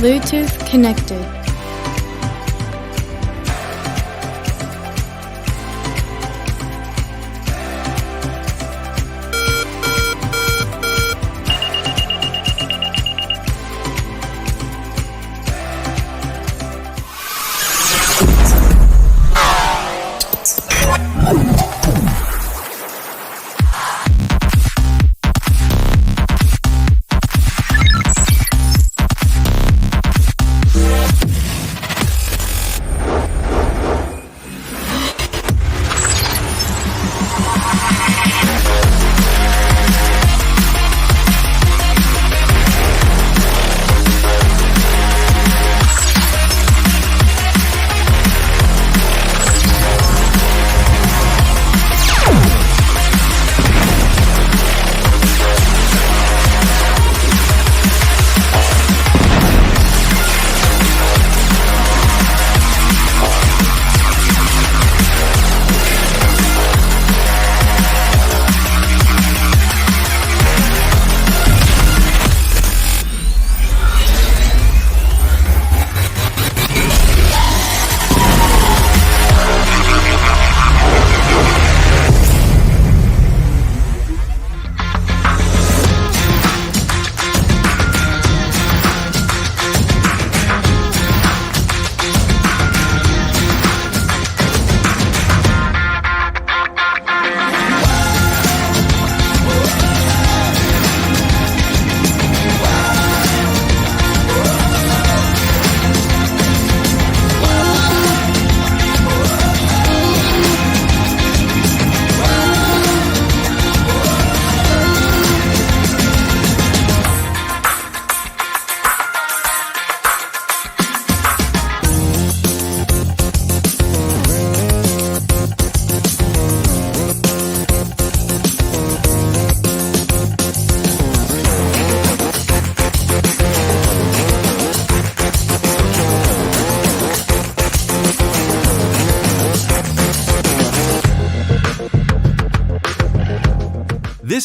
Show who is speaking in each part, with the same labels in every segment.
Speaker 1: Bluetooth connected.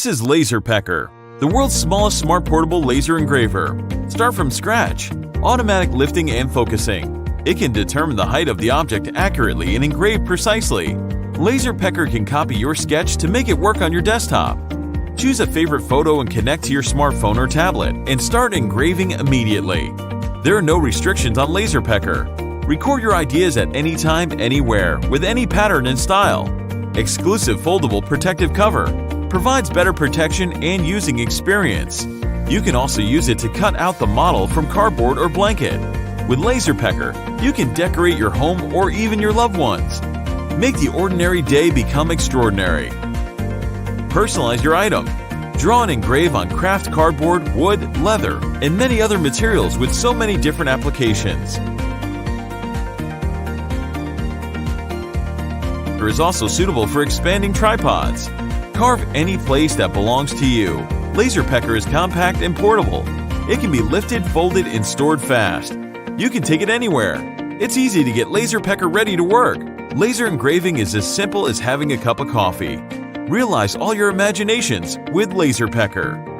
Speaker 2: This is Laser Pecker, the world's smallest smart portable laser engraver. Start from scratch. Automatic lifting and focusing. It can determine the height of the object accurately and engrave precisely. Laser Pecker can copy your sketch to make it work on your desktop. Choose a favorite photo and connect to your smartphone or tablet and start engraving immediately. There are no restrictions on Laser Pecker. Record your ideas at any time, anywhere, with any pattern and style. Exclusive foldable protective cover. Provides better protection and using experience. You can also use it to cut out the model from cardboard or blanket. With Laser Pecker, you can decorate your home or even your loved ones. Make the ordinary day become extraordinary. Personalize your item. Draw and engrave on craft cardboard, wood, leather, and many other materials with so many different applications. It is also suitable for expanding tripods. Carve any place that belongs to you. Laser Pecker is compact and portable. It can be lifted, folded, and stored fast. You can take it anywhere. It's easy to get Laser Pecker ready to work. Laser engraving is as simple as having a cup of coffee. Realize all your imaginations with Laser Pecker.